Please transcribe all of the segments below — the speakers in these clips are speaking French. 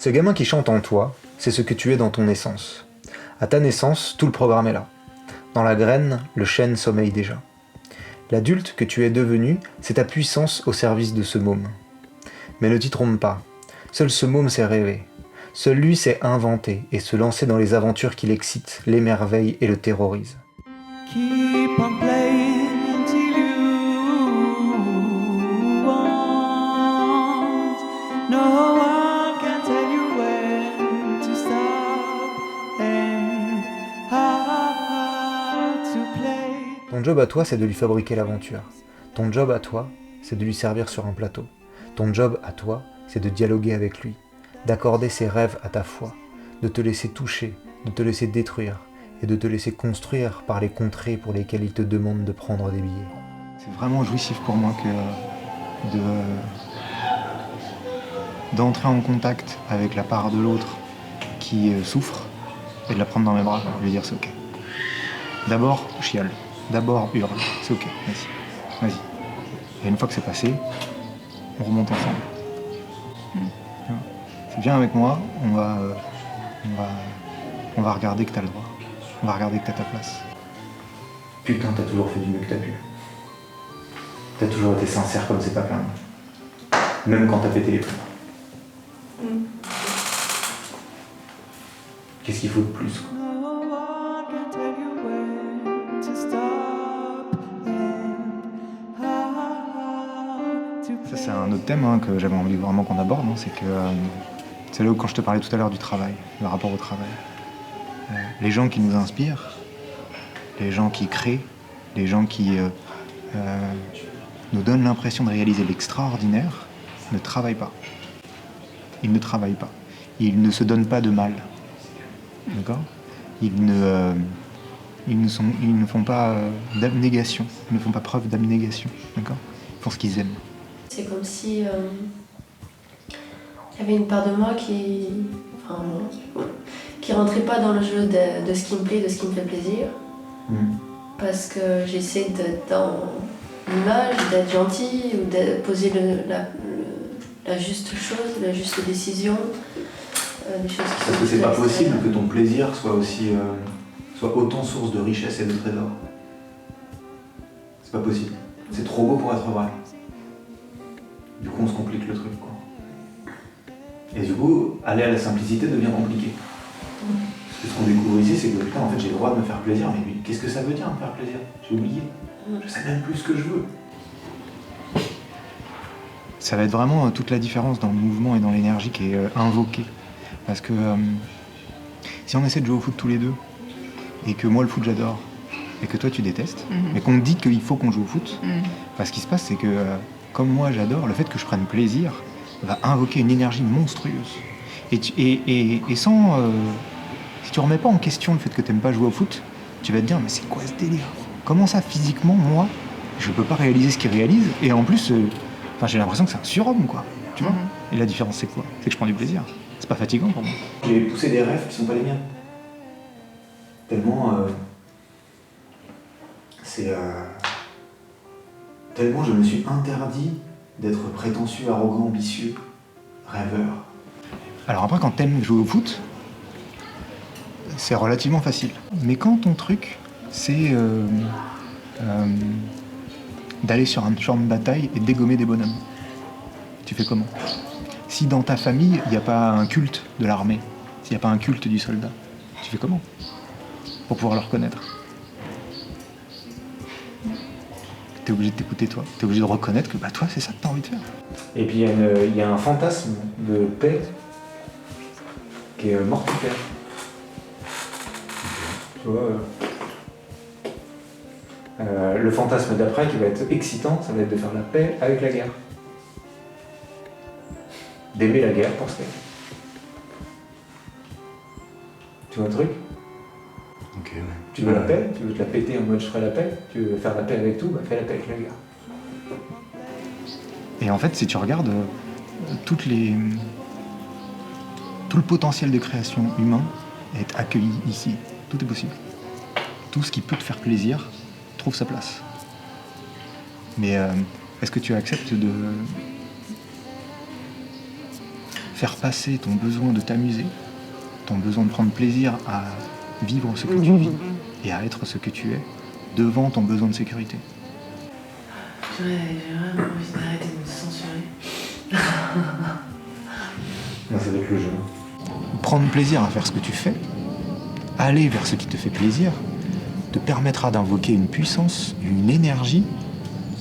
Ce gamin qui chante en toi, c'est ce que tu es dans ton essence. À ta naissance, tout le programme est là. Dans la graine, le chêne sommeille déjà. L'adulte que tu es devenu, c'est ta puissance au service de ce môme. Mais ne t'y trompe pas, seul ce môme sait rêver. Seul lui sait inventer et se lancer dans les aventures qui l'excitent, l'émerveillent et le terrorisent. Keep on playing until you want. No one can tell you when to stop and how to play. Ton job à toi, c'est de lui fabriquer l'aventure. Ton job à toi, c'est de lui servir sur un plateau. Ton job à toi, c'est de dialoguer avec lui, d'accorder ses rêves à ta foi, de te laisser toucher, de te laisser détruire, et de te laisser construire par les contrées pour lesquelles il te demande de prendre des billets. C'est vraiment jouissif pour moi d'entrer en contact avec la part de l'autre qui souffre et de la prendre dans mes bras et lui dire c'est ok. D'abord chiale, d'abord hurle, c'est ok, vas-y. Et une fois que c'est passé, on remonte ensemble. C'est bien avec moi, on va regarder que t'as le droit. On va regarder que t'as ta place. Putain, t'as toujours fait du mieux que t'as pu. T'as toujours été sincère comme c'est pas plein. Même quand t'as pété les plombs. Qu'est-ce qu'il faut de plus, quoi? No one can tell you when to stop and how to Ça, c'est un autre thème que j'avais envie vraiment qu'on aborde. C'est que c'est là où, quand je te parlais tout à l'heure du travail, le rapport au travail. Les gens qui nous inspirent, les gens qui créent, les gens qui nous donnent l'impression de réaliser l'extraordinaire, ne travaillent pas. Ils ne travaillent pas. Ils ne se donnent pas de mal. D'accord ? Ils ne font pas d'abnégation. Ils ne font pas preuve d'abnégation. D'accord ? Ils font ce qu'ils aiment. C'est comme si il y avait une part de moi qui rentrait pas dans le jeu de ce qui me plaît, de ce qui me fait plaisir. Parce que j'essaie d'être dans l'image, d'être gentille, ou de poser la juste chose, la juste décision. Des choses qui Parce que c'est pas possible que ton plaisir soit autant source de richesse et de trésor. C'est pas possible. C'est trop beau pour être vrai. Du coup, on se complique le truc, quoi. Et du coup, aller à la simplicité devient compliqué. Parce que ce qu'on découvre ici, c'est que putain, en fait, j'ai le droit de me faire plaisir, mais qu'est-ce que ça veut dire me faire plaisir ? J'ai oublié. Je sais même plus ce que je veux. Ça va être vraiment toute la différence dans le mouvement et dans l'énergie qui est invoquée. Parce que si on essaie de jouer au foot tous les deux, et que moi le foot j'adore, et que toi tu détestes, mais qu'on me dit qu'il faut qu'on joue au foot, ce qui se passe c'est que comme moi j'adore, le fait que je prenne plaisir va invoquer une énergie monstrueuse. Et sans... si tu remets pas en question le fait que t'aimes pas jouer au foot, tu vas te dire mais c'est quoi ce délire ? Comment ça physiquement, moi, je peux pas réaliser ce qu'il réalise, et en plus, j'ai l'impression que c'est un surhomme, quoi. Tu vois ? Et la différence c'est quoi ? C'est que je prends du plaisir. C'est pas fatigant pour moi. J'ai poussé des rêves qui sont pas les miens. Tellement tellement je me suis interdit d'être prétentieux, arrogant, ambitieux, rêveur. Alors après, quand t'aimes jouer au foot, c'est relativement facile. Mais quand ton truc, c'est d'aller sur un champ de bataille et de dégommer des bonhommes, tu fais comment ? Si dans ta famille, il n'y a pas un culte de l'armée, s'il n'y a pas un culte du soldat, tu fais comment pour pouvoir le reconnaître ? T'es obligé de t'écouter toi, t'es obligé de reconnaître que toi, c'est ça que t'as envie de faire. Et puis il y a un fantasme de paix qui est mortifère. Tu vois, le fantasme d'après qui va être excitant, ça va être de faire la paix avec la guerre. D'aimer la guerre pour ce qu'elle est. Tu vois le truc ? Ok, ouais. Tu veux la paix ? Tu veux te la péter en mode je ferai la paix ? Tu veux faire la paix avec tout ? Fais la paix avec la guerre. Et en fait, si tu regardes tout le potentiel de création humain est accueilli ici. Tout est possible. Tout ce qui peut te faire plaisir trouve sa place. Mais est-ce que tu acceptes de faire passer ton besoin de t'amuser, ton besoin de prendre plaisir à vivre ce que tu vis et à être ce que tu es devant ton besoin de sécurité. J'ai vraiment envie d'arrêter de me censurer. Ça va être le jeu. Prendre plaisir à faire ce que tu fais, aller vers ce qui te fait plaisir, te permettra d'invoquer une puissance, une énergie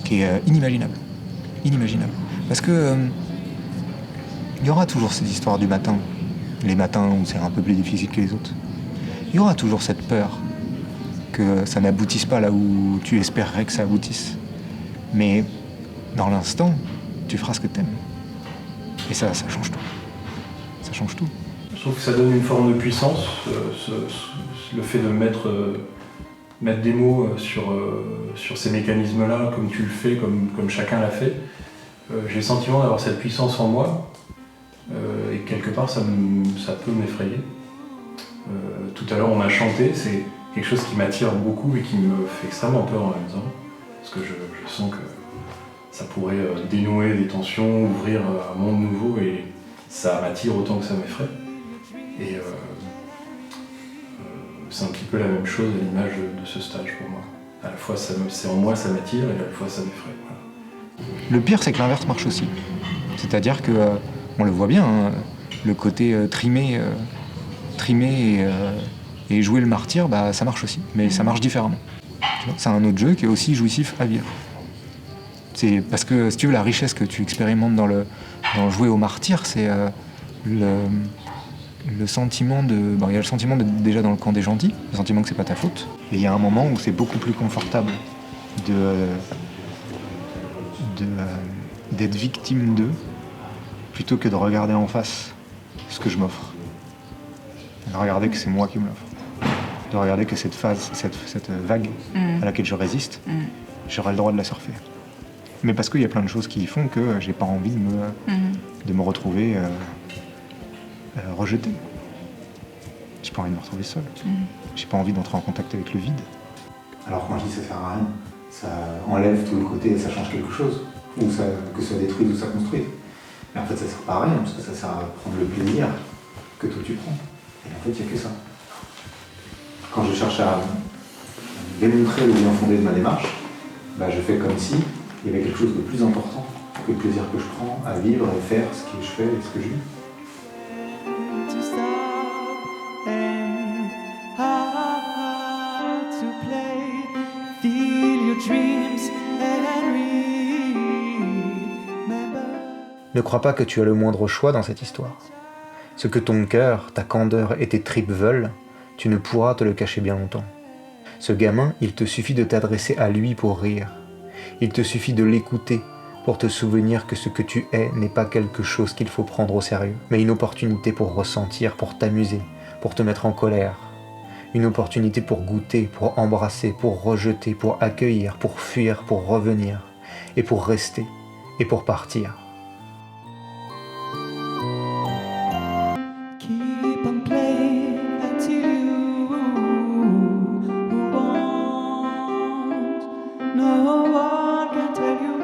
qui est inimaginable. Inimaginable. Parce que il y aura toujours cette histoire du matin, les matins où c'est un peu plus difficile que les autres. Il y aura toujours cette peur que ça n'aboutisse pas là où tu espérerais que ça aboutisse. Mais dans l'instant, tu feras ce que t'aimes. Et ça change tout. Ça change tout. Je trouve que ça donne une forme de puissance, le fait de mettre des mots sur ces mécanismes-là, comme tu le fais, comme chacun l'a fait. J'ai le sentiment d'avoir cette puissance en moi, et quelque part ça peut m'effrayer. Tout à l'heure on a chanté, c'est quelque chose qui m'attire beaucoup et qui me fait extrêmement peur en même temps, parce que je sens que ça pourrait dénouer des tensions, ouvrir un monde nouveau, et ça m'attire autant que ça m'effraie. Et c'est un petit peu la même chose à l'image de ce stage pour moi. À la fois c'est en moi, ça m'attire, et à la fois ça m'effraie. Voilà. Le pire, c'est que l'inverse marche aussi. C'est-à-dire que, on le voit bien, hein, le côté trimer et jouer le martyr, bah, ça marche aussi, mais ça marche différemment. Tu vois, c'est un autre jeu qui est aussi jouissif à vivre. C'est parce que, si tu veux, la richesse que tu expérimentes dans jouer au martyr, c'est le sentiment de... Bon, il y a le sentiment déjà dans le camp des gentils, le sentiment que c'est pas ta faute. Et il y a un moment où c'est beaucoup plus confortable d'être victime d'eux plutôt que de regarder en face ce que je m'offre. De regarder que c'est moi qui me l'offre. De regarder que cette phase, cette vague à laquelle je résiste, j'aurai le droit de la surfer. Mais parce qu'il y a plein de choses qui font que j'ai pas envie de me retrouver rejeté. J'ai pas envie de me retrouver seul. J'ai pas envie d'entrer en contact avec le vide. Alors quand je dis ça sert à rien, ça enlève tout le côté et ça change quelque chose. Ou que ça détruise ou ça construise. Mais en fait ça sert pas à rien, parce que ça sert à prendre le plaisir que toi tu prends. Et en fait il n'y a que ça. Quand je cherche à démontrer le bien fondé de ma démarche, bah, je fais comme si il y avait quelque chose de plus important que le plaisir que je prends à vivre et faire ce que je fais et ce que je vis. To stop and hard to play. Feel your dreams and remember. Ne crois pas que tu as le moindre choix dans cette histoire. Ce que ton cœur, ta candeur et tes tripes veulent, tu ne pourras te le cacher bien longtemps. Ce gamin, il te suffit de t'adresser à lui pour rire. Il te suffit de l'écouter pour te souvenir que ce que tu es n'est pas quelque chose qu'il faut prendre au sérieux, mais une opportunité pour ressentir, pour t'amuser, pour te mettre en colère. Une opportunité pour goûter, pour embrasser, pour rejeter, pour accueillir, pour fuir, pour revenir, et pour rester, et pour partir. Keep on playing until you want. No one can tell you